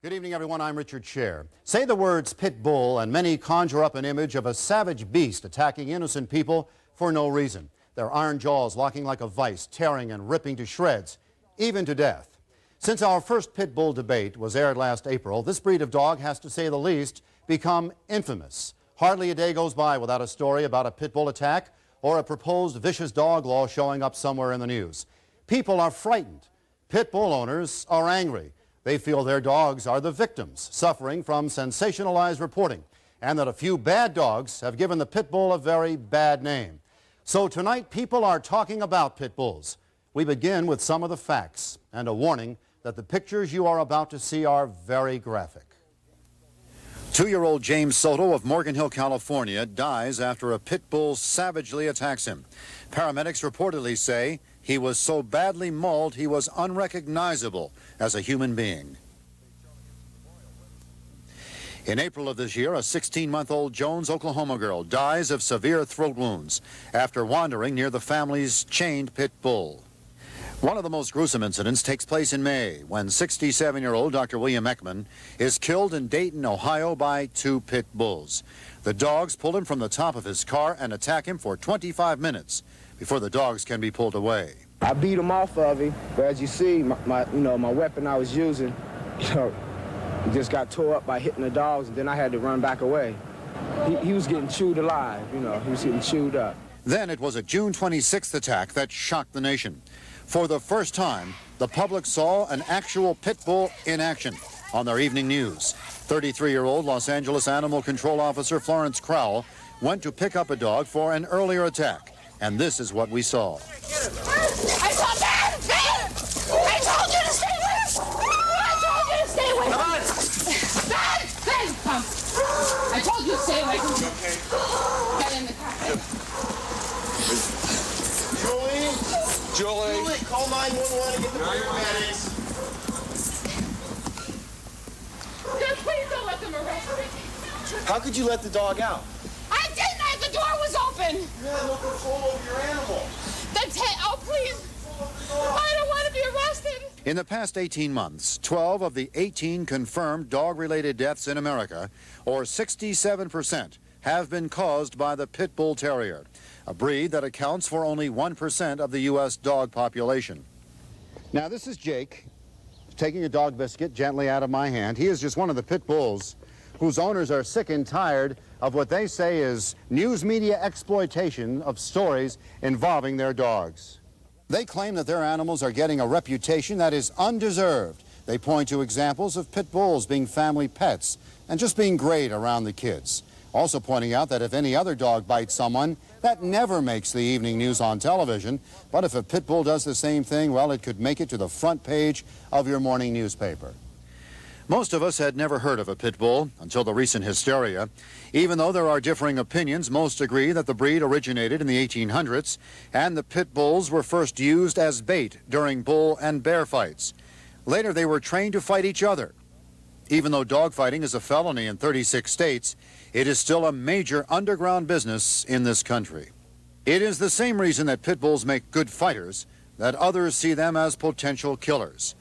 Good evening, everyone. I'm Richard Scher. Say the words pit bull, and many conjure up an image of a savage beast attacking innocent people for no reason. Their iron jaws locking like a vice, tearing and ripping to shreds, even to death. Since our first pit bull debate was aired last April, this breed of dog has, to say the least, become infamous. Hardly a day goes by without a story about a pit bull attack or a proposed vicious dog law showing up somewhere in the news. People are frightened. Pit bull owners are angry. They feel their dogs are the victims, suffering from sensationalized reporting, and that a few bad dogs have given the pit bull a very bad name. So tonight, people are talking about pit bulls. We begin with some of the facts and a warning that the pictures you are about to see are very graphic. 2-year-old James Soto of Morgan Hill, California, dies after a pit bull savagely attacks him. Paramedics reportedly say he was so badly mauled he was unrecognizable as a human being. In April of this year, a 16-month-old Jones, Oklahoma girl dies of severe throat wounds after wandering near the family's chained pit bull. One of the most gruesome incidents takes place in May when 67-year-old Dr. William Ekman is killed in Dayton, Ohio by 2 pit bulls. The dogs pull him from the top of his car and attack him for 25 minutes before the dogs can be pulled away. I beat him off of him, but as you see, my weapon I was using, it just got tore up by hitting the dogs, and then I had to run back away. He was getting chewed alive, he was getting chewed up. Then it was a June 26th attack that shocked the nation. For the first time, the public saw an actual pit bull in action on their evening news. 33-year-old Los Angeles Animal Control Officer Florence Crowell went to pick up a dog for an earlier attack, and this is what we saw. I told you to stay away! I told you to stay away! Come on! Ben, come! I told you to stay away from me. Get in the car. Julie, call 911 and get the paramedics. Please don't let them arrest me. How could you let the dog out? I didn't! The door was open! You had no control over your animal. Oh, please! I don't want to be arrested! In the past 18 months, 12 of the 18 confirmed dog-related deaths in America, or 67%, have been caused by the pit bull terrier, a breed that accounts for only 1% of the U.S. dog population. Now, this is Jake, taking a dog biscuit gently out of my hand. He is just one of the pit bulls whose owners are sick and tired of what they say is news media exploitation of stories involving their dogs. They claim that their animals are getting a reputation that is undeserved. They point to examples of pit bulls being family pets and just being great around the kids. Also pointing out that if any other dog bites someone, that never makes the evening news on television. But if a pit bull does the same thing, well, it could make it to the front page of your morning newspaper. Most of us had never heard of a pit bull until the recent hysteria. Even though there are differing opinions, most agree that the breed originated in the 1800s, and the pit bulls were first used as bait during bull and bear fights. Later, they were trained to fight each other. Even though dogfighting is a felony in 36 states, it is still a major underground business in this country. It is the same reason that pit bulls make good fighters that others see them as potential killers.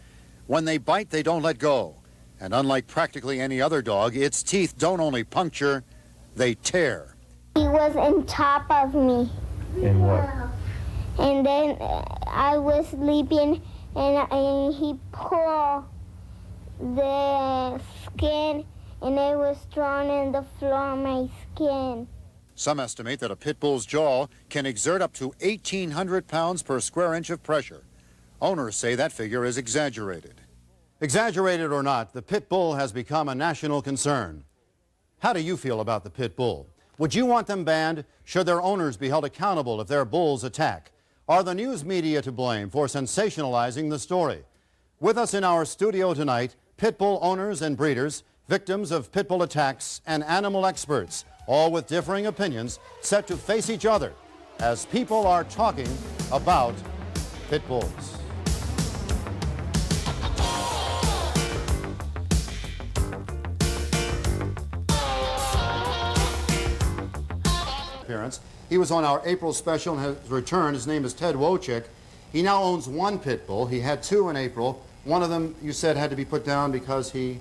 When they bite, they don't let go. And unlike practically any other dog, its teeth don't only puncture, they tear. He was on top of me. And what? And then I was sleeping, and he pulled the skin, and it was drawn in the floor on my skin. Some estimate that a pit bull's jaw can exert up to 1,800 pounds per square inch of pressure. Owners say that figure is exaggerated. Exaggerated or not, the pit bull has become a national concern. How do you feel about the pit bull? Would you want them banned? Should their owners be held accountable if their bulls attack? Are the news media to blame for sensationalizing the story? With us in our studio tonight, pit bull owners and breeders, victims of pit bull attacks, and animal experts, all with differing opinions, set to face each other as people are talking about pit bulls. He was on our April special and has returned. His name is Ted Wojcik. He now owns 1 pit bull. He had 2 in April. One of them, you said, had to be put down because he...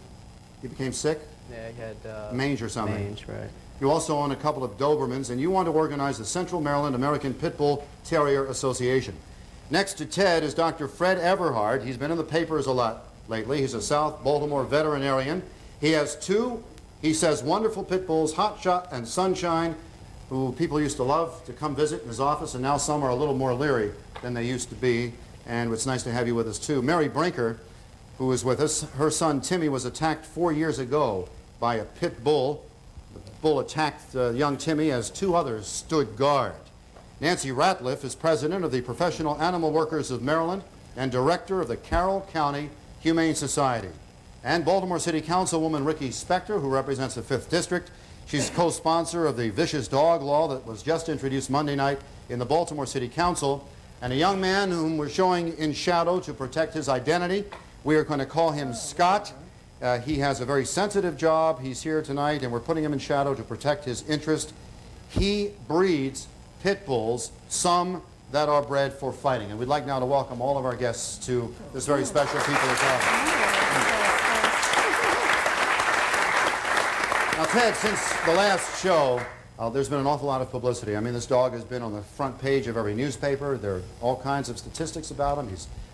He became sick? Yeah, he had mange or something. Mange, right. You also own a couple of Dobermans, and you want to organize the Central Maryland American Pit Bull Terrier Association. Next to Ted is Dr. Fred Everhard. He's been in the papers a lot lately. He's a South Baltimore veterinarian. He has two, he says, wonderful pit bulls, Hotshot and Sunshine, who people used to love to come visit in his office, and now some are a little more leery than they used to be. And it's nice to have you with us, too. Mary Brinker, who is with us, her son Timmy was attacked 4 years ago by a pit bull. The bull attacked young Timmy as two others stood guard. Nancy Ratliff is president of the Professional Animal Workers of Maryland and director of the Carroll County Humane Society. And Baltimore City Councilwoman Ricky Spector, who represents the 5th District. She's co-sponsor of the vicious dog law that was just introduced Monday night in the Baltimore City Council. And a young man whom we're showing in shadow to protect his identity. We are going to call him Scott. He has a very sensitive job. He's here tonight, and we're putting him in shadow to protect his interest. He breeds pit bulls, some that are bred for fighting. And we'd like now to welcome all of our guests to this very special People's Hour. Now, Ted, since the last show, there's been an awful lot of publicity. I mean, this dog has been on the front page of every newspaper. There are all kinds of statistics about him.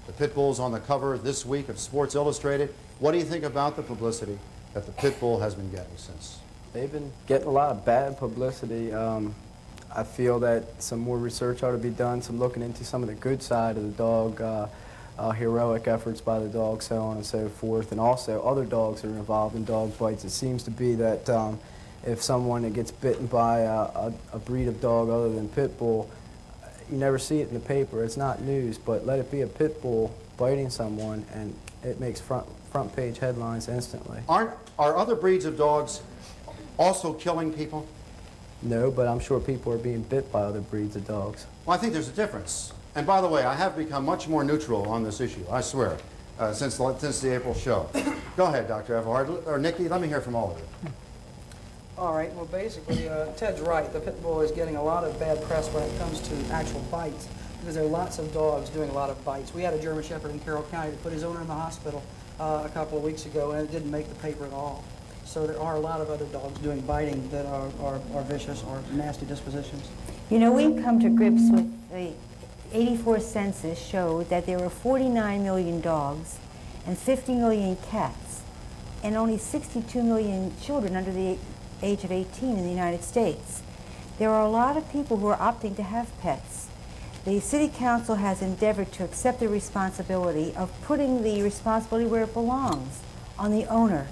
The pit bull's on the cover this week of Sports Illustrated. What do you think about the publicity that the pit bull has been getting since? They've been getting a lot of bad publicity. I feel that some more research ought to be done, some looking into some of the good side of the dog, heroic efforts by the dog, so on and so forth, and also other dogs that are involved in dog bites. It seems to be that if someone that gets bitten by a breed of dog other than pit bull, you never see it in the paper. It's not news, but let it be a pit bull biting someone, and it makes front page headlines instantly. Are other breeds of dogs also killing people? No, but I'm sure people are being bit by other breeds of dogs. Well, I think there's a difference. And by the way, I have become much more neutral on this issue, I swear, since the April show. Go ahead, Dr. Everhard, or Nikki, let me hear from all of you. All right, well, basically, Ted's right. The pit bull is getting a lot of bad press when it comes to actual bites, because there are lots of dogs doing a lot of bites. We had a German Shepherd in Carroll County that put his owner in the hospital a couple of weeks ago, and it didn't make the paper at all. So there are a lot of other dogs doing biting that are vicious or nasty dispositions. You know, we've come to grips with the 84 census showed that there were 49 million dogs and 50 million cats and only 62 million children under the age of 18 in the United States. There are a lot of people who are opting to have pets. The City Council has endeavored to accept the responsibility of putting the responsibility where it belongs, on the owner.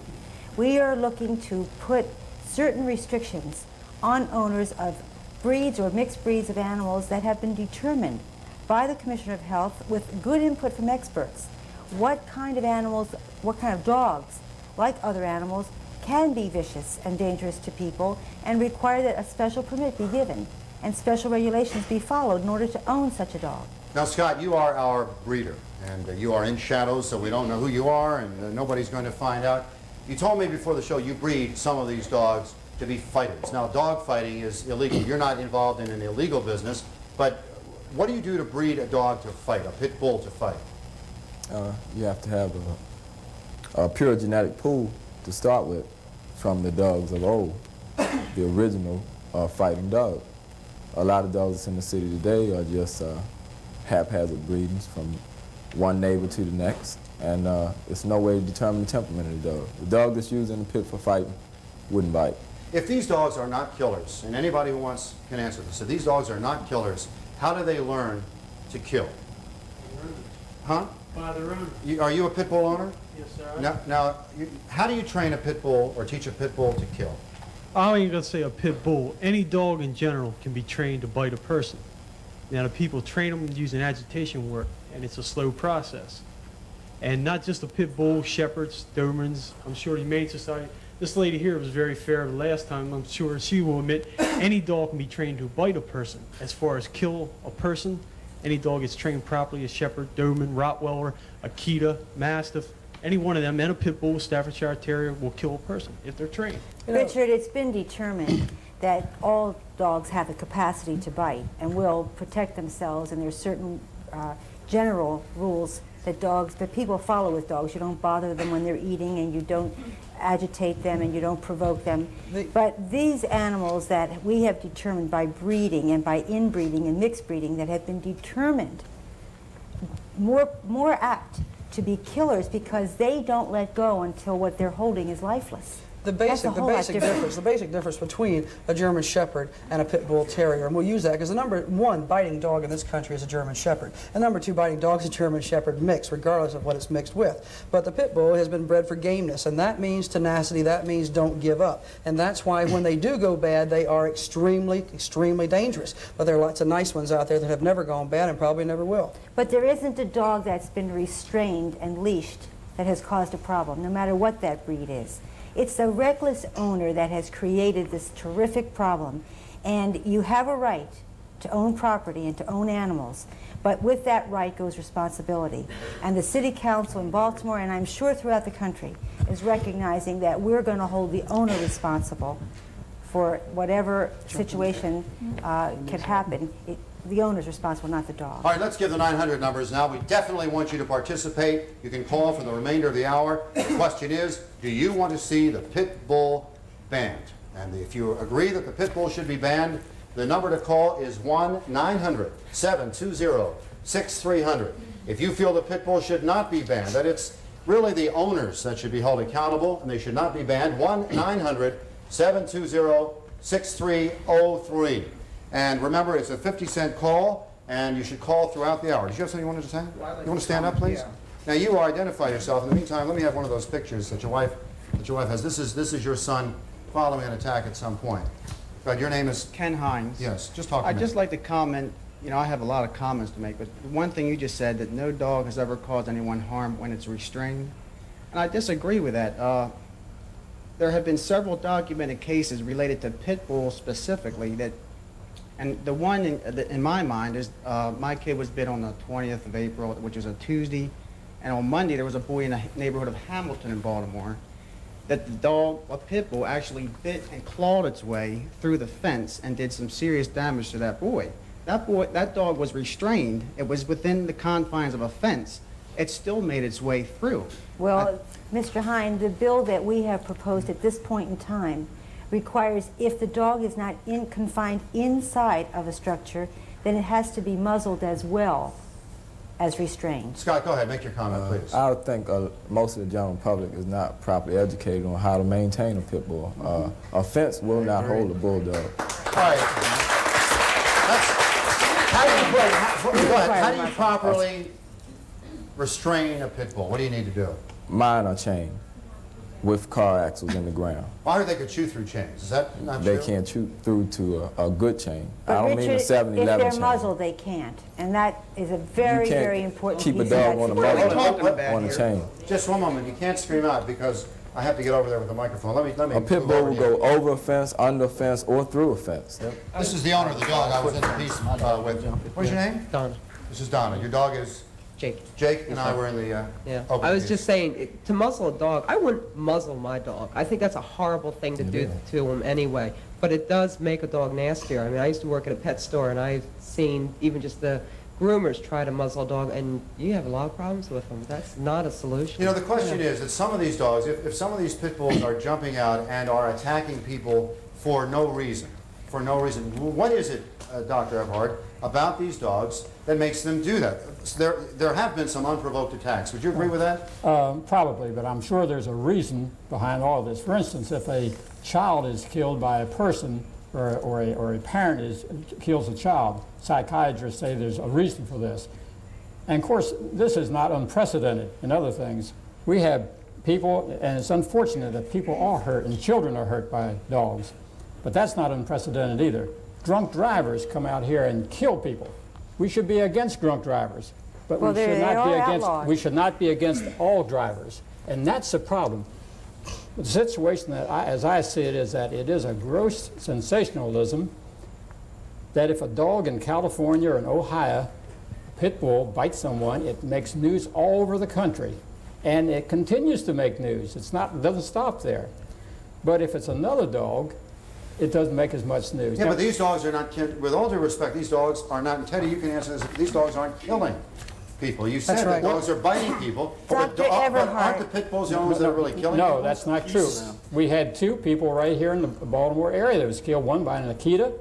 We are looking to put certain restrictions on owners of breeds or mixed breeds of animals that have been determined by the Commissioner of Health with good input from experts. What kind of animals, what kind of dogs, like other animals, can be vicious and dangerous to people, and require that a special permit be given and special regulations be followed in order to own such a dog. Now, Scott, you are our breeder, and you are in shadows, so we don't know who you are, and nobody's going to find out. You told me before the show you breed some of these dogs to be fighters. Now, dog fighting is illegal. You're not involved in an illegal business, but what do you do to breed a dog to fight, a pit bull to fight? You have to have a pure genetic pool to start with from the dogs of old, the original fighting dog. A lot of dogs that's in the city today are just haphazard breedings from one neighbor to the next, and it's no way to determine the temperament of the dog. The dog that's used in the pit for fighting wouldn't bite. If these dogs are not killers, and anybody who wants can answer this, if these dogs are not killers, how do they learn to kill? Huh? By their owner. Are you a pit bull owner? Yes, sir. Now how do you train a pit bull or teach a pit bull to kill? I ain't gonna say a pit bull. Any dog in general can be trained to bite a person. Now, the people train them using agitation work, and it's a slow process. And not just the pit bull, shepherds, Dobermans. I'm sure the Humane Society. This lady here was very fair the last time. I'm sure she will admit any dog can be trained to bite a person. As far as kill a person, any dog gets trained properly, a shepherd, Doberman, Rottweiler, Akita, Mastiff, any one of them, and a pit bull, Staffordshire Terrier will kill a person if they're trained. Richard, it's been determined that all dogs have the capacity to bite and will protect themselves, and there's certain general rules that people follow with dogs. You don't bother them when they're eating, and you don't agitate them and you don't provoke them. But these animals that we have determined by breeding and by inbreeding and mixed breeding that have been determined more apt to be killers because they don't let go until what they're holding is lifeless. The basic difference between a German Shepherd and a Pit Bull Terrier, and we'll use that because the number one biting dog in this country is a German Shepherd, and number two biting dog is a German Shepherd mixed, regardless of what it's mixed with. But the Pit Bull has been bred for gameness, and that means tenacity, that means don't give up. And that's why when they do go bad, they are extremely, extremely dangerous. But there are lots of nice ones out there that have never gone bad and probably never will. But there isn't a dog that's been restrained and leashed that has caused a problem, no matter what that breed is. It's the reckless owner that has created this terrific problem. And you have a right to own property and to own animals, but with that right goes responsibility. And the City Council in Baltimore, and I'm sure throughout the country, is recognizing that we're going to hold the owner responsible for whatever situation can happen. The owner's responsible, not the dog. All right, let's give the 900 numbers now. We definitely want you to participate. You can call for the remainder of the hour. The question is, do you want to see the Pit Bull banned? And if you agree that the Pit Bull should be banned, the number to call is 1-900-720-6300. If you feel the Pit Bull should not be banned, that it's really the owners that should be held accountable and they should not be banned, 1-900-720-6303. And remember, it's a 50-cent call, and you should call throughout the hour. Did you have something you wanted to say? You want to stand up, please? Yeah. Now, you identify yourself. In the meantime, let me have one of those pictures that your wife has. This is your son following an attack at some point. But your name is? Ken Hines. Yes, just talk to me. I'd just like to comment, you know, I have a lot of comments to make, but one thing you just said, that no dog has ever caused anyone harm when it's restrained, and I disagree with that. There have been several documented cases related to Pit Bulls specifically that. And the one in my mind is my kid was bit on the 20th of April, which was a Tuesday, and on Monday there was a boy in the neighborhood of Hamilton in Baltimore that the dog, a Pit Bull, actually bit and clawed its way through the fence and did some serious damage to that boy. That dog was restrained. It was within the confines of a fence. It still made its way through. Well, Mr. Hine, the bill that we have proposed at this point in time requires if the dog is not confined inside of a structure, then it has to be muzzled as well as restrained. Scott, go ahead, make your comment, please. I would think most of the general public is not properly educated on how to maintain a Pit Bull. A fence will not hold a bulldog. All right. How do you properly restrain a Pit Bull? What do you need to do? Mine are chained with car axles in the ground. Well, I heard they could chew through chains. Is that not true? They can't chew through to a good chain. But I don't Richard, mean a 7-11 chain. if they're muzzled, they can't. And that is a very, very important keep piece a dog on a muzzle on a chain. Just one moment. You can't scream out because I have to get over there with the microphone. Let me a Pit Bull will go over a fence, under a fence, or through a fence. This is the owner of the dog I was in the piece with. What's your name? Donna. This is Donna. Your dog is? Jake. Jake and I were in the I was just saying, to muzzle a dog, I wouldn't muzzle my dog. I think that's a horrible thing to do to him anyway. But it does make a dog nastier. I mean, I used to work at a pet store, and I've seen even just the groomers try to muzzle a dog, and you have a lot of problems with them. That's not a solution. You know, the question is that some of these dogs, if some of these Pit Bulls are jumping out and are attacking people for no reason, what is it, Dr. Eberhard, about these dogs that makes them do that? There have been some unprovoked attacks. Would you agree with that? Probably, but I'm sure there's a reason behind all of this. For instance, if a child is killed by a person or a parent kills a child, psychiatrists say there's a reason for this. And of course, this is not unprecedented in other things. We have people, and it's unfortunate that people are hurt and children are hurt by dogs, but that's not unprecedented either. Drunk drivers come out here and kill people. We should be against drunk drivers, but we should not be against all drivers, and that's the problem. The situation that, as I see it, is that it is a gross sensationalism that if a dog in California or in Ohio, Pit Bull, bites someone, it makes news all over the country, and it continues to make news. It doesn't stop there. But if it's another dog, it doesn't make as much news. Yeah, but these dogs are not, with all due respect, these dogs are not, and Teddy, you can answer this, these dogs aren't killing. people. You said That's that right. dogs are biting people. Dr. But aren't Everhart. the pit bulls the only ones that are really killing No, people? that's not true. We had 2 people right here in the Baltimore area that was killed, one by an Akita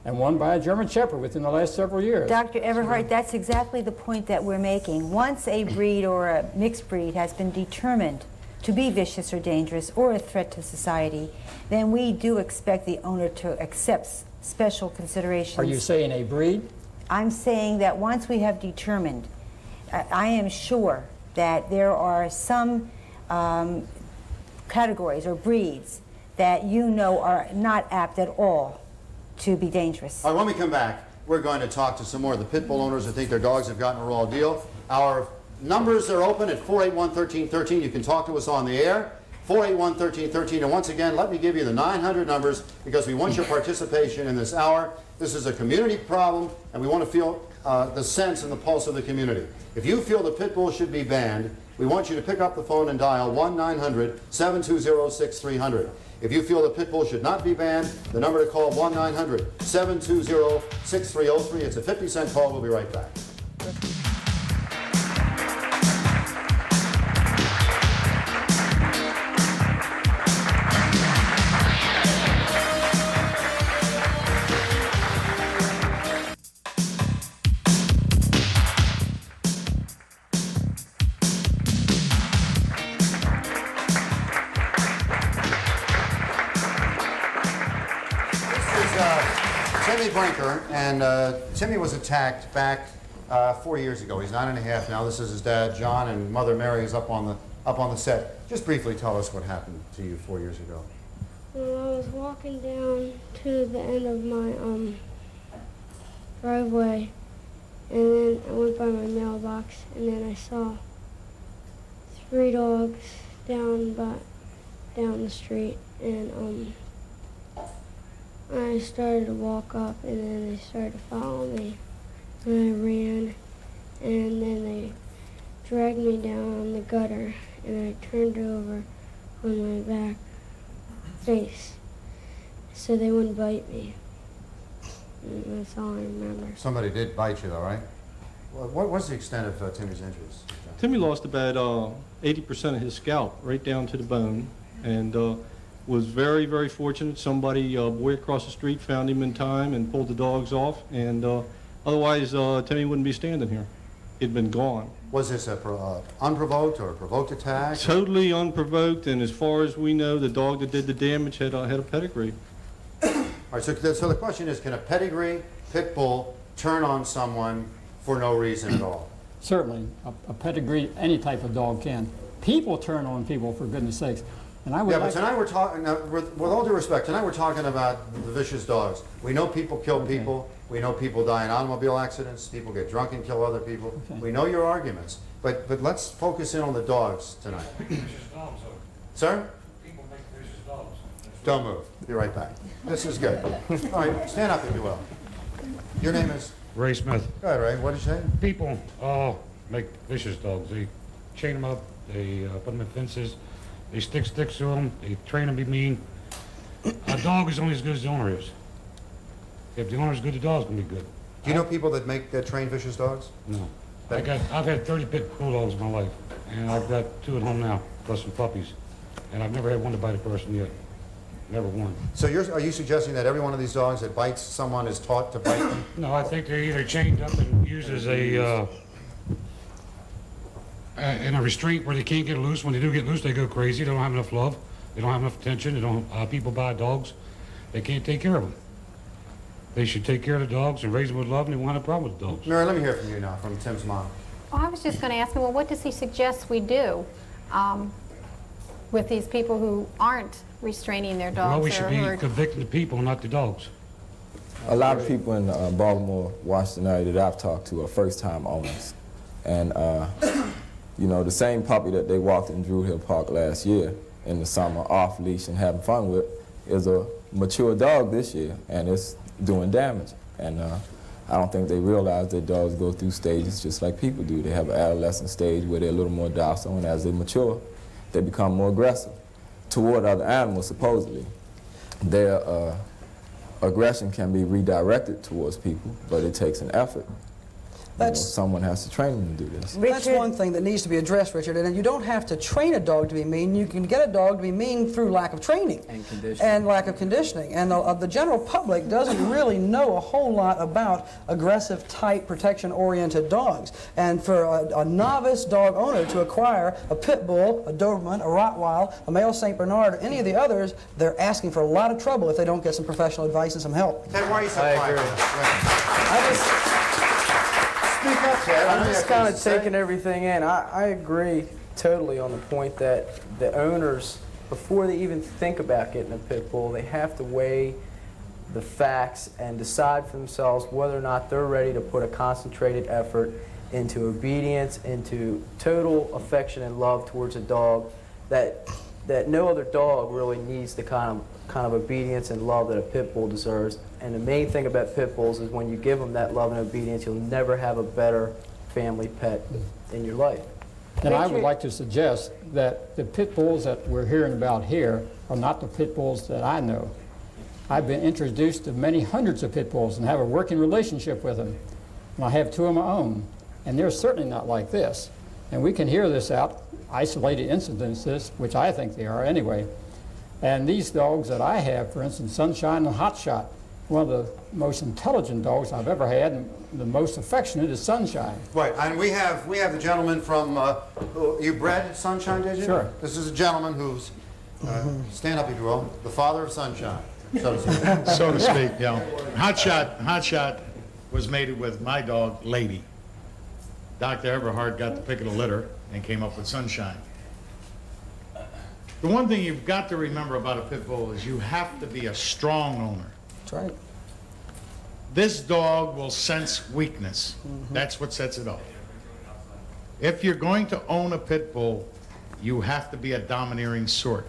and one by a German Shepherd within the last several years. Dr. Everhart, that's exactly the point that we're making. Once a breed or a mixed breed has been determined to be vicious or dangerous or a threat to society, then we do expect the owner to accept special considerations. Are you saying a breed? I'm saying that once we have determined, I am sure that there are some categories or breeds that you know are not apt at all to be dangerous. All right, when we come back, we're going to talk to some more of the pit bull owners who think their dogs have gotten a raw deal. Our numbers are open at 481-1313. You can talk to us on the air, 481-1313. And once again, let me give you the 900 numbers because we want your participation in this hour. This is a community problem, and we want to feel the sense and the pulse of the community. If you feel the pit bull should be banned, we want you to pick up the phone and dial 1-900-720-6300. If you feel the pit bull should not be banned, the number to call 1-900-720-6303. It's a 50-cent call. We'll be right back. Timmy Brinker, and Timmy was attacked back 4 years ago. He's 9.5 now. This is his dad, John, and Mother Mary is up on the set. Just briefly tell us what happened to you 4 years ago. Well, I was walking down to the end of my driveway, and then I went by my mailbox, and then I saw 3 dogs down the street, and I started to walk up, and then they started to follow me, and I ran, and then they dragged me down the gutter, and I turned over on my back face, so they wouldn't bite me. And that's all I remember. Somebody did bite you, though, right? Well, what was the extent of Timmy's injuries? Timmy lost about 80% of his scalp, right down to the bone, and was very, very fortunate. Somebody, a boy across the street, found him in time and pulled the dogs off, and otherwise Timmy wouldn't be standing here. He'd been gone. Was this a unprovoked or a provoked attack? Totally unprovoked, and as far as we know, the dog that did the damage had a pedigree. All right, so the question is, can a pedigree pit bull turn on someone for no reason at all? Certainly, a pedigree, any type of dog can. People turn on people, for goodness sakes. And I would Yeah, like but tonight we're talking, with all due respect, tonight we're talking about the vicious dogs. We know people kill people. We know people die in automobile accidents. People get drunk and kill other people. Okay. We know your arguments. But let's focus in on the dogs tonight. Sir? People make vicious dogs. Don't move. Be right back. This is good. All right, stand up if you will. Your name is? Ray Smith. Go ahead, Ray. What did you say? People make vicious dogs. They chain them up. They put them in fences. They stick sticks to them. They train them to be mean. A dog is only as good as the owner is. If the owner is good, the dog's gonna be good. Do you know people that train vicious dogs? No. I've had 30 pit bulldogs in my life, and I've got 2 at home now, plus some puppies. And I've never had one to bite a person yet. Never one. So are you suggesting that every one of these dogs that bites someone is taught to bite them? No, I think they're either chained up and used as a in a restraint where they can't get loose. When they do get loose, they go crazy. They don't have enough love. They don't have enough attention. They don't. People buy dogs. They can't take care of them. They should take care of the dogs and raise them with love, and they won't have a problem with the dogs. Mary, let me hear from you now, from Tim's mom. Well, I was just going to ask him, well, what does he suggest we do with these people who aren't restraining their dogs? Well, we should be or convicting the people, not the dogs. A lot of people in Baltimore, Washington area that I've talked to are first-time owners. And, you know, the same puppy that they walked in Drew Hill Park last year in the summer, off-leash and having fun with, is a mature dog this year, and it's doing damage. And I don't think they realize that dogs go through stages just like people do. They have an adolescent stage where they're a little more docile, and as they mature, they become more aggressive toward other animals, supposedly. Their aggression can be redirected towards people, but it takes an effort. someone has to train them to do this. That's one thing that needs to be addressed, Richard, and you don't have to train a dog to be mean. You can get a dog to be mean through lack of training And conditioning. and lack of conditioning. And the general public doesn't really know a whole lot about aggressive, tight, protection-oriented dogs. And for a novice dog owner to acquire a pit bull, a Doberman, a Rottweiler, a male St. Bernard, or any of the others, they're asking for a lot of trouble if they don't get some professional advice and some help. Ted, why are you so I quiet? agree. Speak up, Ted. I'm just kind of taking everything in. I agree totally on the point that the owners, before they even think about getting a pit bull, they have to weigh the facts and decide for themselves whether or not they're ready to put a concentrated effort into obedience, into total affection and love towards a dog that no other dog really needs the kind of obedience and love that a pit bull deserves. And the main thing about pit bulls is when you give them that love and obedience, you'll never have a better family pet in your life. And I would like to suggest that the pit bulls that we're hearing about here are not the pit bulls that I know. I've been introduced to many hundreds of pit bulls and have a working relationship with them. And I have 2 of my own, and they're certainly not like this. And we can hear this out, isolated incidences, which I think they are anyway. And these dogs that I have, for instance, Sunshine and Hotshot, one of the most intelligent dogs I've ever had, and the most affectionate is Sunshine. Right, and we have the gentleman from, you bred Sunshine, did you? Sure. This is a gentleman who's, stand up if you will, the father of Sunshine, so to speak. So to speak, yeah. Hotshot was mated with my dog, Lady. Dr. Everhart got the pick of the litter and came up with Sunshine. The one thing you've got to remember about a pit bull is you have to be a strong owner. That's right. This dog will sense weakness. That's what sets it off. If you're going to own a pit bull, you have to be a domineering sort.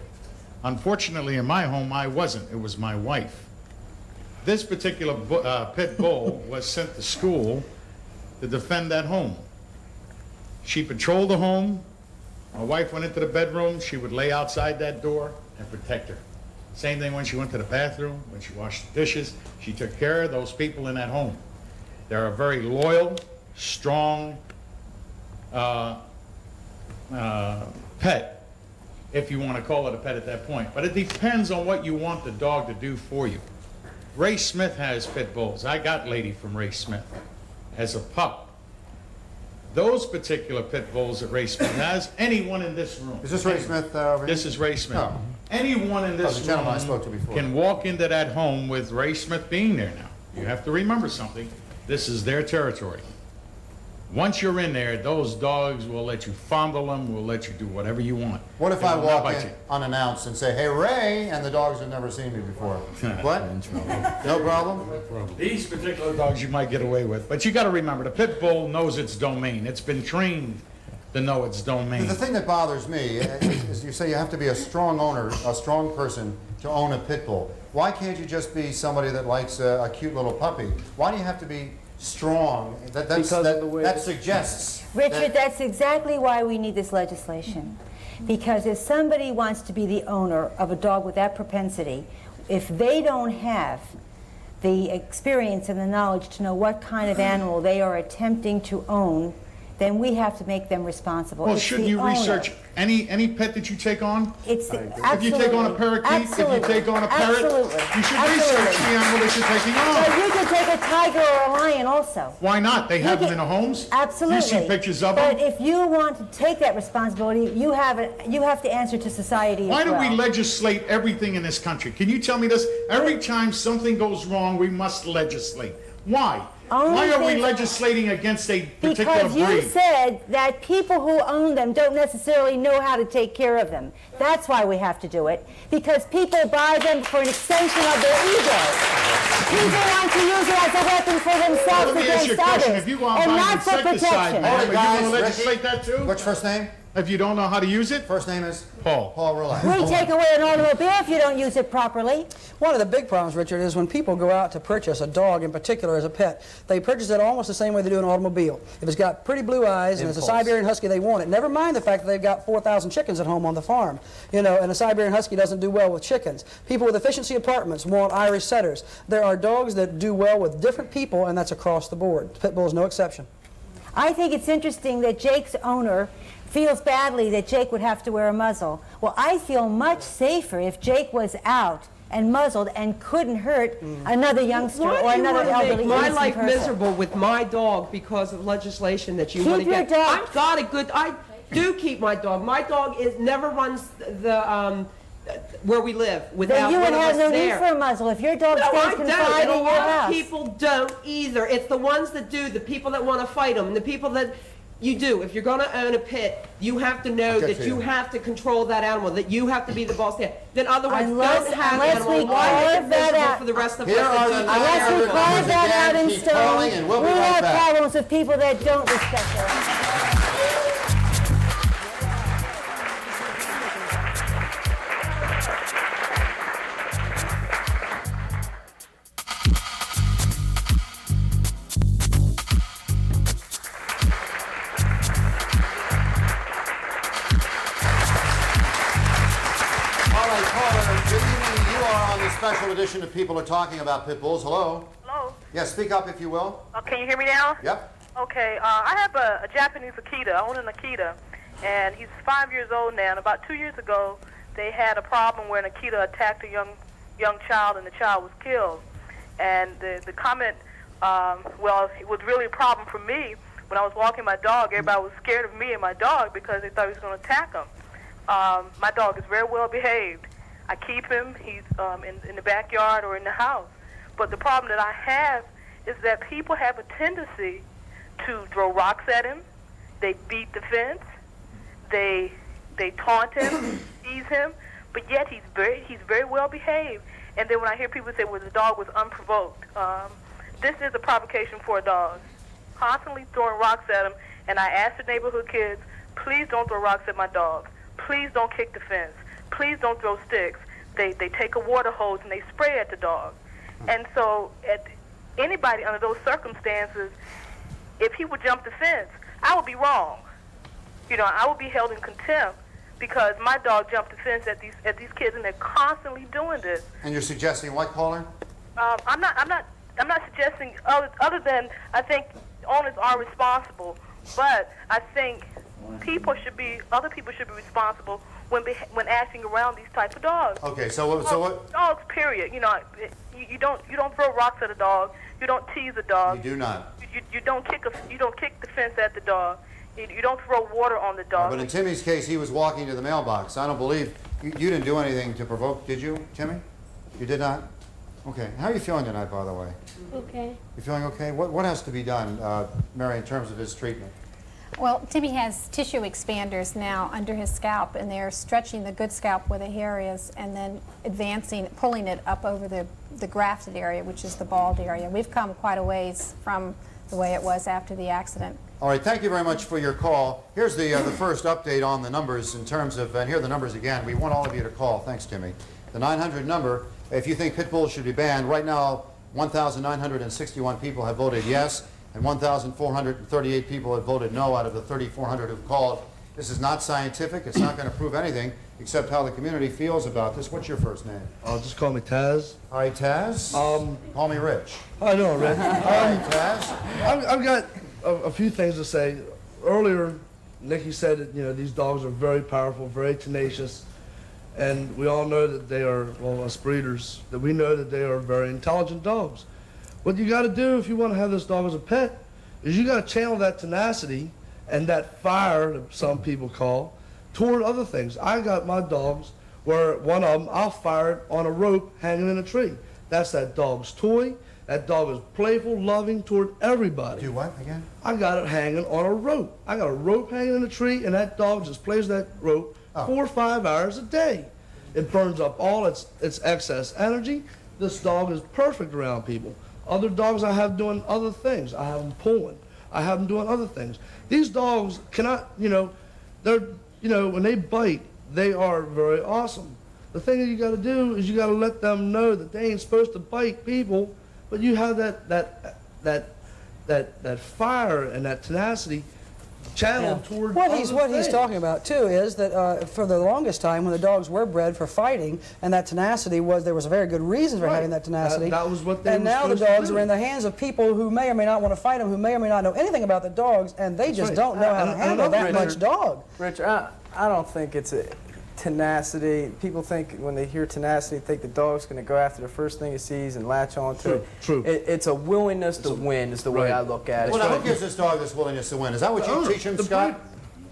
Unfortunately, in my home, I wasn't. It was my wife. This particular pit bull was sent to school to defend that home. She patrolled the home. My wife went into the bedroom. She would lay outside that door and protect her. Same thing when she went to the bathroom, when she washed the dishes. She took care of those people in that home. They're a very loyal, strong pet, if you want to call it a pet at that point. But it depends on what you want the dog to do for you. Ray Smith has pit bulls. I got Lady from Ray Smith as a pup. Those particular pit bulls that Ray Smith has, anyone in this room. Is this Ray Smith over here? This is Ray Smith. Oh. Anyone in this the gentleman I spoke to room before. can walk into that home with Ray Smith being there now. You have to remember something. This is their territory. Once you're in there, those dogs will let you fondle them, will let you do whatever you want. What if They I will not walk bite in you. unannounced and say, "Hey, Ray," and the dogs have never seen me before? What? No problem? These particular dogs you might get away with, but you got to remember, the pit bull knows its domain. It's been trained to know its domain. The thing that bothers me is you say you have to be a strong owner, a strong person to own a pit bull. Why can't you just be somebody that likes a cute little puppy? Why do you have to be strong? That suggests. Richard, that's exactly why we need this legislation. Because if somebody wants to be the owner of a dog with that propensity, if they don't have the experience and the knowledge to know what kind of animal they are attempting to own, then we have to make them responsible. Well, It's shouldn't the you owner. research any pet that you take on? It's If you take on a parakeet, absolutely, if you take on a parrot, absolutely, you should absolutely. research the animal that you're taking on. But you can take a tiger or a lion also. Why not? They have them can- in the homes. Absolutely. You see pictures of But them. if you want to take that responsibility, you have to answer to society Why as do well. we legislate everything in this country? Can you tell me this? Every time something goes wrong, we must legislate. Why? Why are we legislating against a particular Because you breed? said that people who own them don't necessarily know how to take care of them. That's why we have to do it. Because people buy them for an extension of their ego. People want to use it as a weapon for themselves Let me ask you a against question. others. If you go out And and buy not for insecticide, protection. ma'am, are you Guys, going to Ricky, legislate that too? What's your first name? If you don't know how to use it? First name is? Paul. Paul, relax. We take away an automobile if you don't use it properly. One of the big problems, Richard, is when people go out to purchase a dog in particular as a pet, they purchase it almost the same way they do an automobile. If it's got pretty blue eyes and it's a Impulse. Siberian Husky, they want it. Never mind the fact that they've got 4,000 chickens at home on the farm. You know, and a Siberian Husky doesn't do well with chickens. People with efficiency apartments want Irish setters. There are dogs that do well with different people, and that's across the board. Pit bull is no exception. I think it's interesting that Jake's owner feels badly that Jake would have to wear a muzzle. Well, I feel much safer if Jake was out and muzzled and couldn't hurt another youngster or another elderly Why do you want to make my innocent life person? miserable with my dog because of legislation that you Keep want to your get? dog. I've got a good. I do keep my dog. My dog never runs the where we live without Then you one would of have us no there. need for a muzzle if your dog No, stays I don't. confined And a in your lot of house. people don't either. It's the ones that do, the people that want to fight them, the people that you do. If you're going to own a pit, you have to know Okay, that for you you. have to control that animal, that you have to be the boss there. Then otherwise, Unless- don't have unless animal. we Why make carve it that miserable out. for the rest of Here us are that the do numbers that Unless we again. carve that out in Keep calling and stone, we'll be we right have back. problems with people that don't respect their animals. All right, caller, good evening. You are on the special edition of People Are Talking About Pit Bulls. Hello? Hello. Yes, speak up if you will. Can you hear me now? Yep. Okay. I have a Japanese Akita. I own an Akita, and he's 5 years old now. And about 2 years ago, they had a problem where an Akita attacked a young child, and the child was killed. And the comment, well, it was really a problem for me. When I was walking my dog, everybody was scared of me and my dog because they thought he was going to attack them. My dog is very well behaved. I keep him. He's in the backyard or in the house. But the problem that I have is that people have a tendency to throw rocks at him. They beat the fence. They taunt him, tease him. But yet he's very well behaved. And then when I hear people say, well, the dog was unprovoked, this is a provocation for a dog. Constantly throwing rocks at him. And I ask the neighborhood kids, please don't throw rocks at my dog. Please don't kick the fence. Please don't throw sticks. They take a water hose and they spray at the dog. And so anybody under those circumstances, if he would jump the fence, I would be wrong. You know, I would be held in contempt because my dog jumped the fence at these kids, and they're constantly doing this. And you're suggesting what, caller? I'm not suggesting other than I think owners are responsible, but I think other people should be responsible when acting around these type of dogs. Okay, so what? Dogs, period. You know, you don't throw rocks at a dog. You don't tease a dog. You do not. You don't kick the fence at the dog. You don't throw water on the dog. But in Timmy's case, he was walking to the mailbox. I don't believe you didn't do anything to provoke, did you, Timmy? You did not? Okay. How are you feeling tonight, by the way? Okay. You feeling okay? What has to be done, Mary, in terms of his treatment? Well, Timmy has tissue expanders now under his scalp, and they're stretching the good scalp where the hair is and then pulling it up over the grafted area, which is the bald area. We've come quite a ways from the way it was after the accident. All right, thank you very much for your call. Here's the first update on the numbers in terms of, and here are the numbers again. We want all of you to call. Thanks, Timmy. The 900 number, if you think pit bulls should be banned, right now 1,961 people have voted yes, and 1,438 people have voted no out of the 3,400 who've called. This is not scientific. It's not going to prove anything except how the community feels about this. What's your first name? Just call me Taz. All right, Taz. Call me Rich. I know, Rich. All right, Taz. I've got a few things to say. Earlier, Nikki said that these dogs are very powerful, very tenacious, and we all know that they are, well, us breeders, that we know that they are very intelligent dogs. What you got to do if you want to have this dog as a pet is you got to channel that tenacity and that fire that some people call toward other things. I got my dogs where one of them, I'll fire it on a rope hanging in a tree. That's that dog's toy. That dog is playful, loving toward everybody. Do what again? I got it hanging on a rope. I got a rope hanging in a tree, and that dog just plays that rope 4 or 5 hours a day. It burns up all its excess energy. This dog is perfect around people. Other dogs I have doing other things. I have them pulling. I have them doing other things. These dogs cannot, when they bite, they are very awesome. The thing that you got to do is you got to let them know that they ain't supposed to bite people, but you have that fire and that tenacity channeled toward What other he's things. talking about too is that for the longest time, when the dogs were bred for fighting, and that tenacity there was a very good reason for having that tenacity. That was what they And were now the supposed to dogs do. are in the hands of people who may or may not want to fight them, who may or may not know anything about the dogs, and they just don't know how to handle that much dog. Richard, I don't think it's a tenacity. People think when they hear tenacity, think the dog's going to go after the first thing he sees and latch on to it. True. It's a willingness to win is the way I look at it. Well, now, who gives this dog this willingness to win? Is that what you teach him, Scott?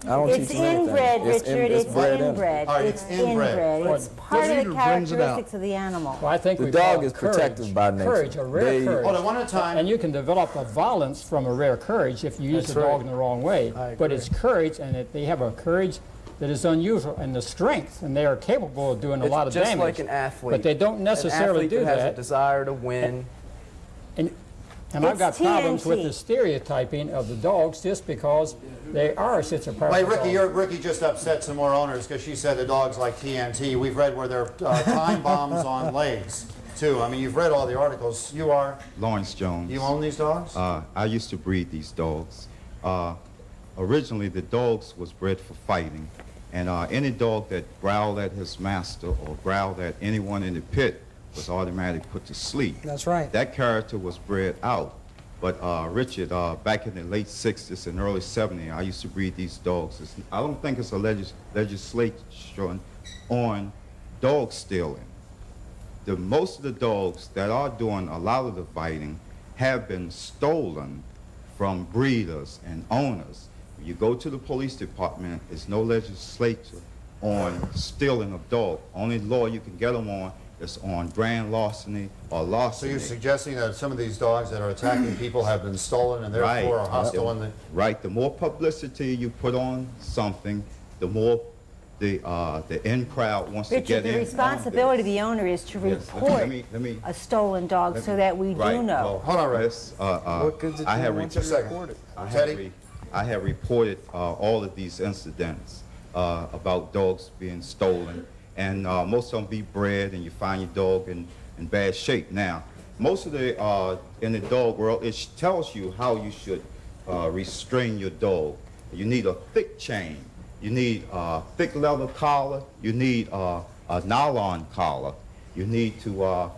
I don't It's teach him anything. inbred, Richard. It's bred in. inbred. All right, It's it's inbred. inbred. It's part of the breeder brings it out. characteristics of the animal. Well, I think The we dog call is it courage. protected by nature. Courage, a rare courage. Hold on, one at a time. And you can develop a violence from a rare courage if you use That's the dog right. in the wrong way. I But agree. it's courage, and they have a courage that is unusual, and the strength, and they are capable of doing a lot of just damage. like an athlete. But they don't necessarily an athlete do that has a that. desire to win. And I've got It's problems with TNT. the stereotyping of the dogs just because they are such a powerful Wait, Ricky, dog. Ricky just upset some more owners because she said the dog's like TNT. We've read where they're time bombs on legs, too. I mean, you've read all the articles. You are? Lawrence Jones. You own these dogs? I used to breed these dogs. Originally, the dogs was bred for fighting, and any dog that growled at his master or growled at anyone in the pit was automatically put to sleep. That's right. That character was bred out. But Richard, back in the late 60s and early 70s, I used to breed these dogs. I don't think it's a legislation on dog stealing. Most of the dogs that are doing a lot of the fighting have been stolen from breeders and owners. When you go to the police department, there's no legislation on stealing of dog. Only law you can get them on is on grand larceny or So larceny. you're suggesting that some of these dogs that are attacking people have been stolen and therefore are hostile in the... Right. The more publicity you put on something, the more the in crowd wants to Richard, get the in. responsibility of the owner is to Yes, report let me- a stolen dog so that we Right. do know. Well, Hold on, Rick. yes, What good's it I do have once you report it? I have reported all of these incidents about dogs being stolen, and most of them be bred, and you find your dog in bad shape. Now, most of the in the dog world, it tells you how you should restrain your dog. You need a thick chain. You need a thick leather collar. You need a nylon collar. You need to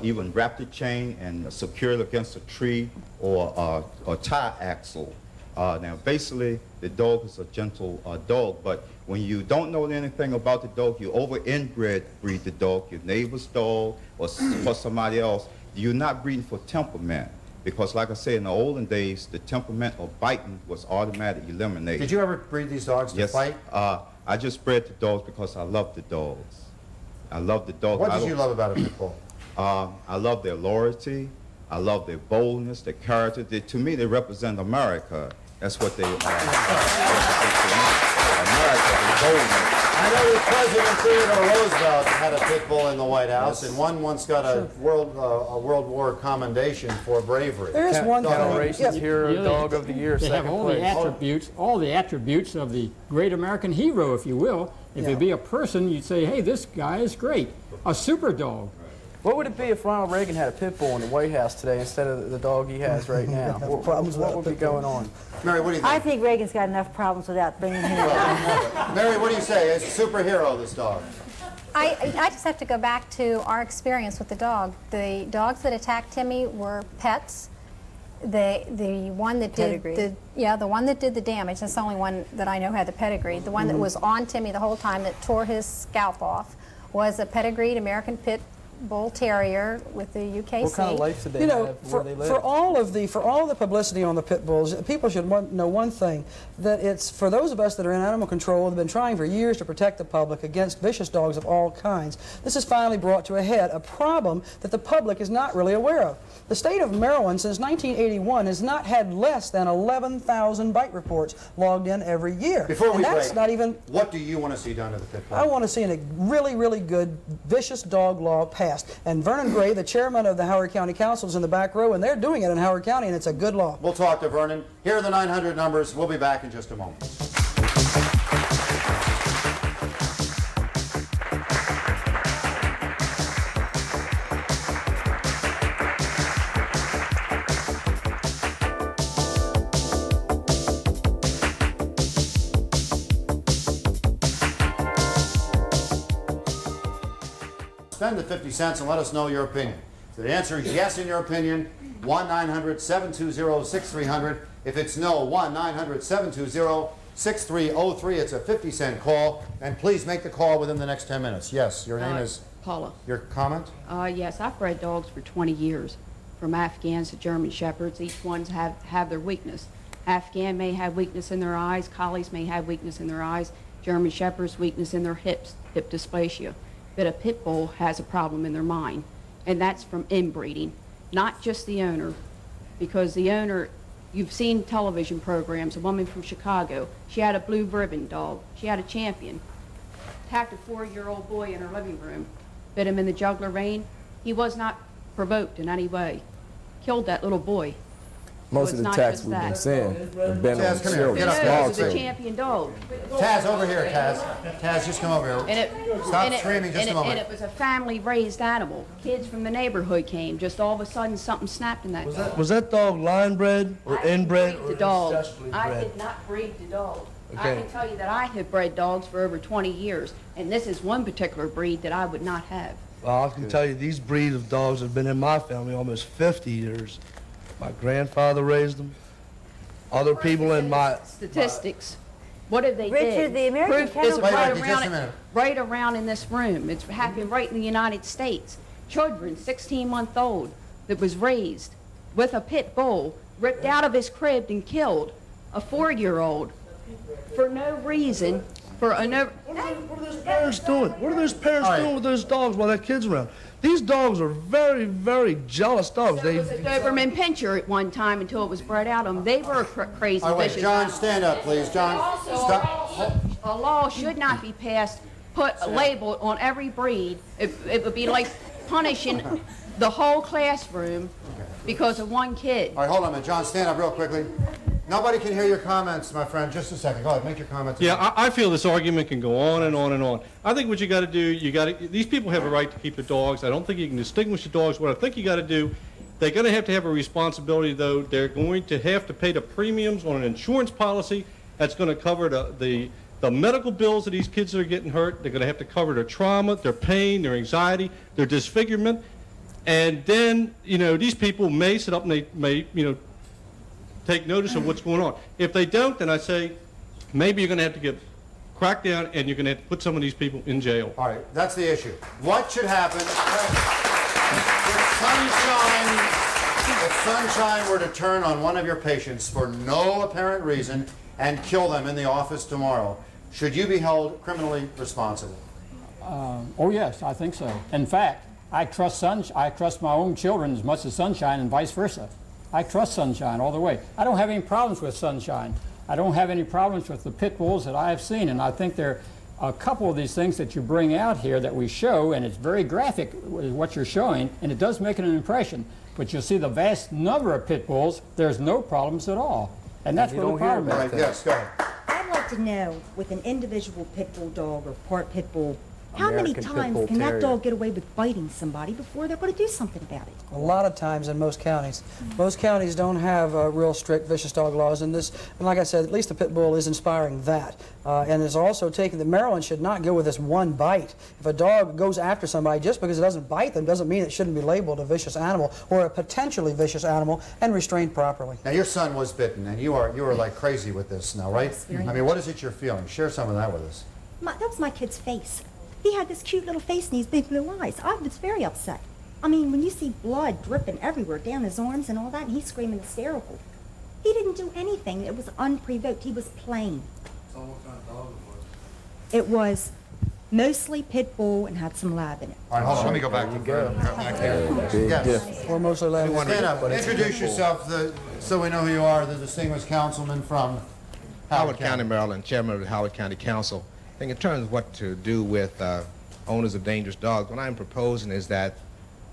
even wrap the chain and secure it against a tree or a tie axle. Now, basically, the dog is a gentle dog, but when you don't know anything about the dog, you over-inbreed the dog, your neighbor's dog, or for somebody else, you're not breeding for temperament. Because like I said, in the olden days, the temperament of biting was automatically eliminated. Did you ever breed these dogs to Yes. fight? I just bred the dogs because I love the dogs. I love the dogs. What did you love about a pit bull? I love their loyalty. I love their boldness, their character. To me, they represent America. That's what they America, the boldness. I know that President Theodore Roosevelt had a pit bull in the White House, and one once got a World War commendation for bravery. There's one thing. Generations Hero Dog of the Year, They have second all the place. attributes of the great American hero, if you will. If you be a person, you'd say, hey, this guy is great. A super dog. What would it be if Ronald Reagan had a pit bull in the White House today instead of the dog he has right now? What would be going on? Mary, what do you I think? think Reagan's got enough problems without bringing him in. Mary, what do you say? It's a superhero, this dog. I just have to go back to our experience with the dog. The dogs that attacked Timmy were pets. The one that did the one that did the damage. That's the only one that I know had the pedigree. The one that was on Timmy the whole time that tore his scalp off was a pedigreed American Pit Bull Terrier with the UKC. What kind of life did they have where they lived? For all of the publicity on the pit bulls, people should know one thing, that it's for those of us that are in animal control that have been trying for years to protect the public against vicious dogs of all kinds. This has finally brought to a head a problem that the public is not really aware of. The state of Maryland since 1981 has not had less than 11,000 bite reports logged in every year. Before we and that's break, not even. What do you want to see done to the pit bull? I want to see a really, really good vicious dog law passed. And Vernon Gray, the chairman of the Howard County Council, is in the back row, and they're doing it in Howard County, and it's a good law. We'll talk to Vernon. Here are the 900 numbers. We'll be back in just a moment. spend the 50 cents and let us know your opinion. If the answer is yes in your opinion, 1-900-720-6300. If it's no, 1-900-720-6303. It's a 50-cent call, and please make the call within the next 10 minutes. Yes, your name is? Paula. Your comment? Yes, I've bred dogs for 20 years, from Afghans to German Shepherds. Each one's have their weakness. Afghan may have weakness in their eyes, Collies may have weakness in their eyes, German Shepherds weakness in their hips, hip dysplasia. But a pit bull has a problem in their mind, and that's from inbreeding, not just the owner, because the owner, you've seen television programs, a woman from Chicago, she had a blue ribbon dog, she had a champion, attacked a 4-year-old boy in her living room, bit him in the jugular vein. He was not provoked in any way, killed that little boy. Most of the attacks we've been seeing have been on children, small It was a children. champion dog. Taz, over here, Taz. Taz, just come over here. Stop screaming just a moment. And it was a family-raised animal. Kids from the neighborhood came. Just all of a sudden, something snapped in that dog. Was that dog line bred or inbred or The dog. ancestrally I bred? did not breed the dog. Okay. I can tell you that I have bred dogs for over 20 years, and this is one particular breed that I would not have. Well, I can tell you these breed of dogs have been in my family almost 50 years. My grandfather raised them. Other people in my... Statistics. What have they Richard, did? the American Proof is Kennel right Club- around, right around in this room. It's happened right in the United States. Children, 16-month-old, that was raised with a pit bull, ripped out of his crib and killed a 4-year-old for no reason, for a no... What are those parents doing? What are those parents doing with those dogs while their kids around? These dogs are very, very jealous dogs. There was a Doberman Pinscher at one time until it was bred out of them. They were crazy, All right, wait, vicious John, animals. stand up, please. John, stop. A law should not be passed, put a label on every breed. It would be like punishing the whole classroom because of one kid. All right, hold on a minute. John, stand up real quickly. Nobody can hear your comments, my friend. Just a second. Go ahead, make your comments. Yeah, I feel this argument can go on and on and on. I think what you got to do, these people have a right to keep the dogs. I don't think you can distinguish the dogs. What I think you got to do, they're going to have a responsibility, though. They're going to have to pay the premiums on an insurance policy that's going to cover the medical bills of these kids that are getting hurt. They're going to have to cover their trauma, their pain, their anxiety, their disfigurement. And then, these people may sit up and they may, take notice of what's going on. If they don't, then I say maybe you're going to have to get cracked down and you're going to have to put some of these people in jail. All right, that's the issue. What should happen if Sunshine were to turn on one of your patients for no apparent reason and kill them in the office tomorrow? Should you be held criminally responsible? Oh yes, I think so. In fact, I trust my own children as much as Sunshine and vice versa. I trust Sunshine all the way. I don't have any problems with Sunshine. I don't have any problems with the pit bulls that I have seen, and I think there are a couple of these things that you bring out here that we show, and it's very graphic what you're showing, and it does make an impression. But you'll see the vast number of pit bulls, there's no problems at all. And that's where the problem is. Yes, go ahead. I'd like to know, with an individual pit bull dog or part pit bull, how many American Pit times Bull can that Terrier. dog get away with biting somebody before they're going to do something about it? A lot of times in most counties. Most counties don't have real strict vicious dog laws, and like I said, at least the pit bull is inspiring that. And it's also taken that Maryland should not go with this one bite. If a dog goes after somebody just because it doesn't bite them doesn't mean it shouldn't be labeled a vicious animal or a potentially vicious animal and restrained properly. Now, your son was bitten, and you are like crazy with this now, right? Yes, very I mean, what is it you're feeling? Share some of that with us. That was my kid's face. He had this cute little face and these big blue eyes. I was very upset. I mean, when you see blood dripping everywhere down his arms and all that, and he's screaming hysterical. He didn't do anything. It was unprovoked. He was playing. So what kind of dog It was mostly pit bull and had some lab in it. All right, hold on. Let me go back to the Yes. Or mostly lab. Stand up. Introduce yourself so we know who you are, the distinguished councilman from Howard County, Maryland, chairman of the Howard County Council. I think in terms of what to do with owners of dangerous dogs, what I'm proposing is that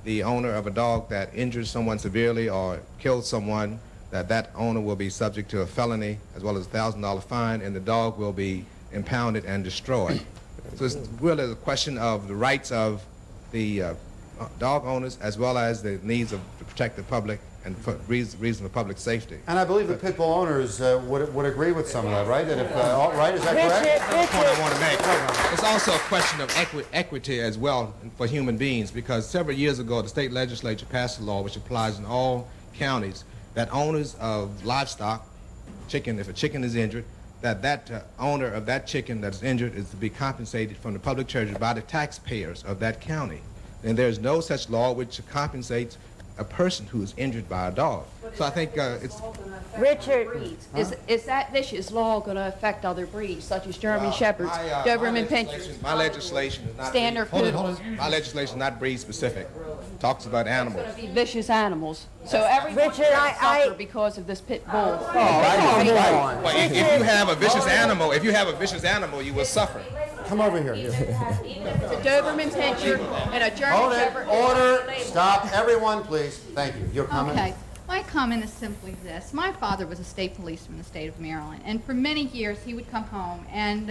the owner of a dog that injures someone severely or kills someone, that owner will be subject to a felony as well as a $1,000 fine, and the dog will be impounded and destroyed. So it's really a question of the rights of the dog owners as well as the needs to protect the public and for reason of public safety. And I believe the pit bull owners would agree with some of that, right? That if, right, is that correct? That's the point I want to make. It's also a question of equity as well for human beings, because several years ago the state legislature passed a law which applies in all counties that owners of livestock, chicken, if a chicken is injured, that owner of that chicken that's injured is to be compensated from the public treasury by the taxpayers of that county. And there's no such law which compensates a person who is injured by a dog. So I think it's... Richard. Is that vicious law going to affect other breeds, such as German Shepherds, Doberman Pinschers? My legislation is not Standard poodles. My legislation is not breed specific. Talks about animals. It's going to be vicious animals. So everyone's going to suffer because of this pit bull. Well, if you have a vicious animal, you will suffer. Come over here. It's a Doberman Pinscher and a German Hold it. Shepherd. Order. Stop. Everyone, please. Thank you. Your comment? Okay. My comment is simply this. My father was a state policeman in the state of Maryland, and for many years he would come home, and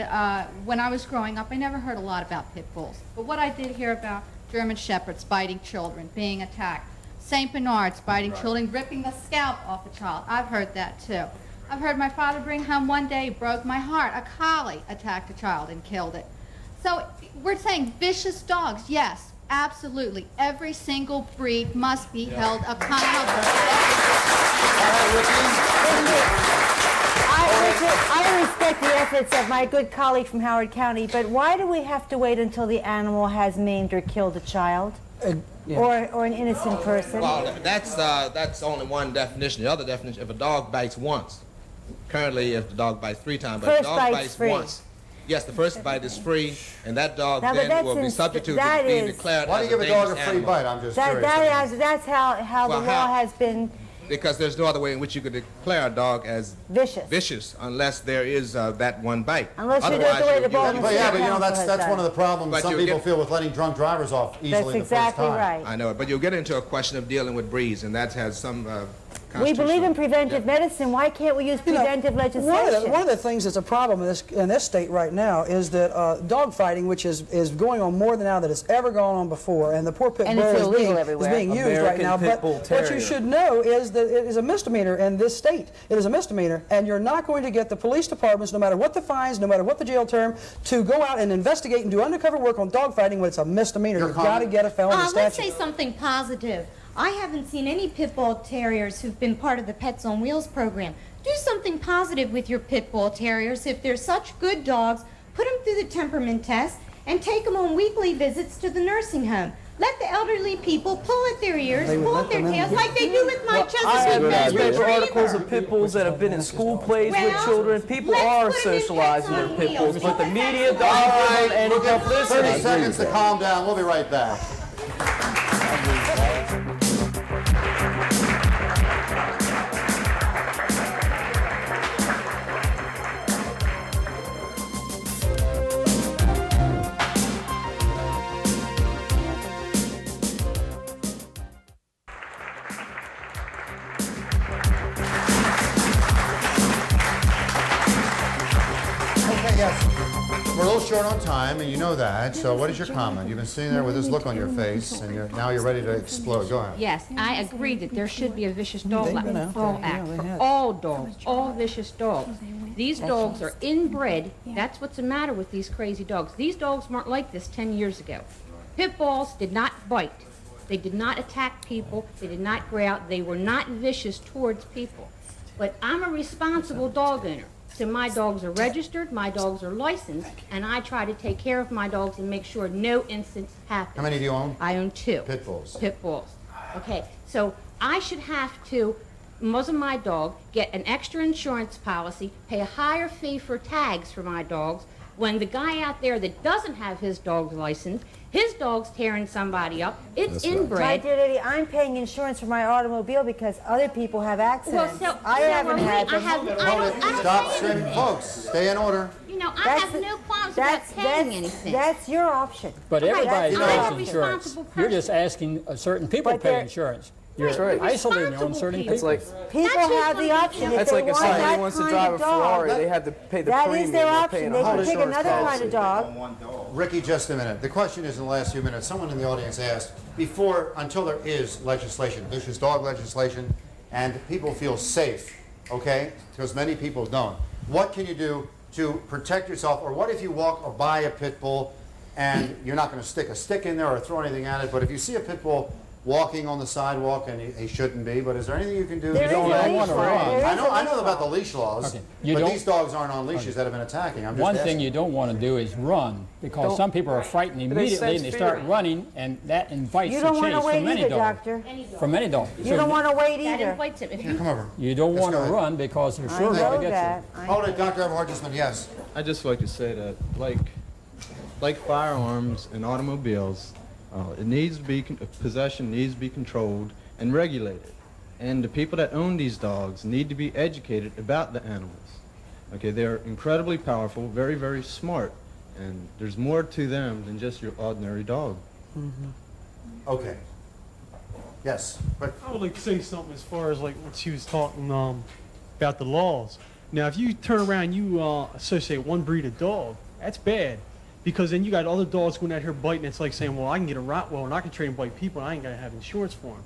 when I was growing up, I never heard a lot about pit bulls. But what I did hear about German Shepherds biting children, being attacked, St. Bernards biting children, ripping the scalp off a child. I've heard that too. I've heard my father bring home one day, broke my heart, a collie attacked a child and killed it. So we're saying vicious dogs, yes, absolutely. Every single breed must be held accountable. I respect the efforts of my good colleague from Howard County, but why do we have to wait until the animal has maimed or killed a child? Or an innocent person? Well, that's only one definition. The other definition, if a dog bites once, currently if the dog bites 3 times, but if the dog bites once, yes, the first bite is free, and that dog then will be substituted to being declared Why do you give a dog a free bite? I'm just curious. That's how the law has been. Because there's no other way in which you could declare a dog as vicious unless there is that one bite. Unless you do it the way the ball But yeah, but you know, that's one of the problems some people feel with letting drunk drivers off easily the first time. Right. I know it, but you'll get into a question of dealing with breeds, and that has some we believe in preventive medicine. Why can't we use preventive legislation? One of the things that's a problem in this state right now is that dog fighting, which is going on more than now than it's ever gone on before, and the poor pit bull is being used right now. But what you should know is that it is a misdemeanor in this state. It is a misdemeanor, and you're not going to get the police departments, no matter what the fines, no matter what the jail term, to go out and investigate and do undercover work on dog fighting when it's a misdemeanor. You've got to get a felony statute. Let's say something positive. I haven't seen any pit bull terriers who've been part of the Pets on Wheels program. Do something positive with your pit bull terriers. If they're such good dogs, put them through the temperament test and take them on weekly visits to the nursing home. Let the elderly people pull at their ears, pull at their tails, like they do with my Chesapeake Bay newspaper articles of pit bulls that have been in school plays with children. People are socializing their pit bulls, but the media doesn't give them any publicity. 30 seconds to calm down. We'll be right back. We're a little short on time, and you know that. So what is your comment? You've been sitting there with this look on your face, and now you're ready to explode. Go ahead. Yes, I agree that there should be a vicious dog act for all dogs, all vicious dogs. These dogs are inbred. That's what's the matter with these crazy dogs. These dogs weren't like this 10 years ago. Pit bulls did not bite. They did not attack people. They did not growl. They were not vicious towards people. But I'm a responsible dog owner. So my dogs are registered, my dogs are licensed, and I try to take care of my dogs and make sure no incidents happen. How many do you own? I own 2. Pit bulls. Pit bulls. Okay, so I should have to muzzle my dog, get an extra insurance policy, pay a higher fee for tags for my dogs, when the guy out there that doesn't have his dog's license, his dog's tearing somebody up, it's inbred. My dear lady, I'm paying insurance for my automobile because other people have accidents. Well, so, I haven't had them. Stop screaming. Folks, stay in order. You know, I have no qualms about paying anything. That's your option. But everybody I'm pays a insurance. responsible You're just asking certain people to pay insurance. You're isolating on certain people. It's like people have the option. If That's they like if want somebody that wants to kind drive of a dog, Ferrari, they have to pay the that premium. is their They're option. paying They a can whole pick insurance another kind policy. of dog. Ricky, just a minute. The question is in the last few minutes, someone in the audience asked, until there is legislation, vicious dog legislation, and people feel safe, okay? Because many people don't. What can you do to protect yourself? Or what if you walk or buy a pit bull and you're not going to stick a stick in there or throw anything at it, but if you see a pit bull walking on the sidewalk, and he shouldn't be, but is there anything you can do? There is a leash law. I know about the leash laws, Okay. but these dogs aren't on leashes that have been attacking. I'm just One asking. thing you don't want to do is run, because some people are frightened immediately and they start running, and that invites You the don't want chase to wait from many either, dogs. doctor. From any dog. You don't want to wait either. Here, come over. You don't want to go ahead. run because they're I sure know going to get that. you. Hold it, Dr. Everhart, just a minute, yes. I'd just like to say that, like firearms and automobiles, it needs to be possession needs to be controlled and regulated, and the people that own these dogs need to be educated about the animals. Okay, they're incredibly powerful, very, very smart, and there's more to them than just your ordinary dog. Okay. Yes, but I would like to say something as far as like what she was talking about the laws. Now, if you turn around and you associate one breed of dog, that's bad. Because then you got other dogs going out here biting. It's like saying, well, I can get a Rottweiler and I can train and bite people and I ain't got to have insurance for them.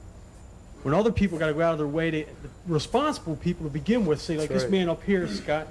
When other people got to go out of their way, the responsible people to begin with say, like this man up here, Scott,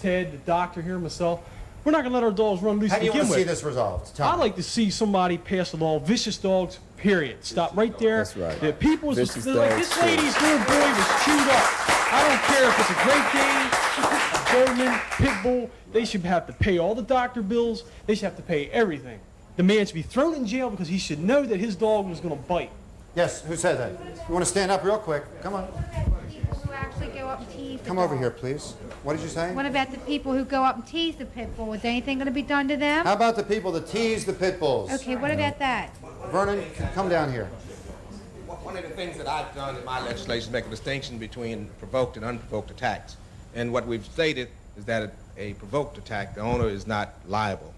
Ted, the doctor here, myself, we're not going to let our dogs run loose how to do you begin want to with. see this resolved? Tell I'd me. like to see somebody pass the law, vicious dogs, period. Stop right there. That's right. The people's, Vicious like dogs, this too. lady's little boy was chewed up. I don't care if it's a Great Dane, a Doberman, Pit Bull. They should have to pay all the doctor bills. They should have to pay everything. The man should be thrown in jail because he should know that his dog was going to bite. Yes, who said that? You want to stand up real quick? Come on. People who actually go up and tease the Come over dog? here, please. What did you say? What about the people who go up and tease the pit bull? Is anything going to be done to them? How about the people that tease the pit bulls? Okay, what about that? Vernon, come down here. One of the things that I've done in my legislation is make a distinction between provoked and unprovoked attacks. And what we've stated is that a provoked attack, the owner is not liable.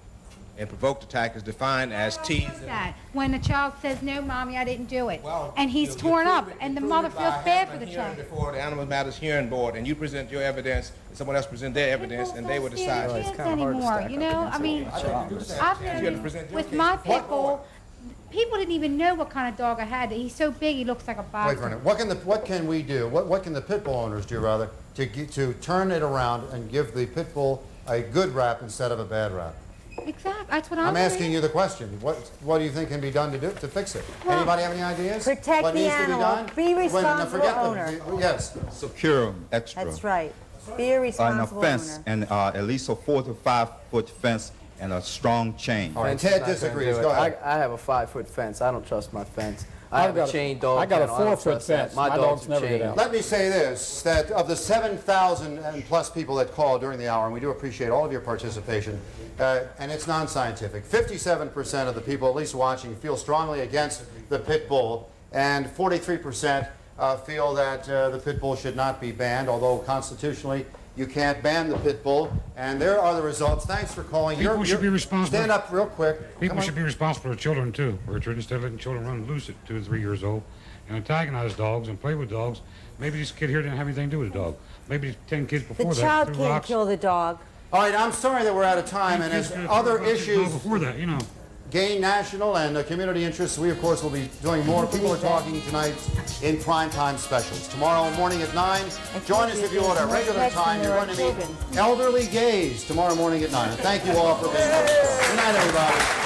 And provoked attack is defined as teasing. That when a child says, no, mommy, I didn't do it, and he's torn up, and the mother feels bad for the child. Before the Animal Matters Hearing Board, and you present your evidence, and someone else present their evidence, and they will decide. It's kind of anymore, you know? I mean, I've noticed with my pit bull, people didn't even know what kind of dog I had. He's so big, he looks like a Wait, boxer. Vernon. What can we do? What can the pit bull owners do, rather, to turn it around and give the pit bull a good rap instead of a bad rap? Exactly. That's what I'm I'm asking you the question. What do you think can be done to fix it? Well, Anybody have any ideas? protect what the needs animal. To be done? Be Wait a minute, responsible forget owner. Yes. Secure them extra. That's right. Be a An responsible fence owner. and at least a 4 to 5 foot fence and a strong chain. All right, Fence is Ted not gonna disagrees. do it. Go ahead. I have a 5-foot fence. I don't trust my fence. I I've have got a a- chained dog. I got a kennel. I don't 4-foot trust that. fence. My My dogs dogs are never get chained. out. Let me say this, that of the 7,000 and plus people that called during the hour, and we do appreciate all of your participation, and it's non-scientific, 57% of the people at least watching feel strongly against the pit bull, and 43% feel that the pit bull should not be banned, although constitutionally you can't ban the pit bull. And there are the results. Thanks for calling. People should be responsible. Stand up real quick. People Come should on. be responsible for children too, Richard, instead of letting children run loose at 2 or 3 years old and antagonize dogs and play with dogs. Maybe this kid here didn't have anything to do with a dog. Maybe 10 kids The before that child threw can't rocks. kill the dog. All right, I'm sorry that we're out of time, and as other issues Before that, you know. gain national and community interest, we of course will be doing more. People are talking tonight in primetime specials. Tomorrow morning at 9, join us if you want at a regular time. You're going to meet elderly gays tomorrow morning at 9. And thank you all for being here. Good night, everybody.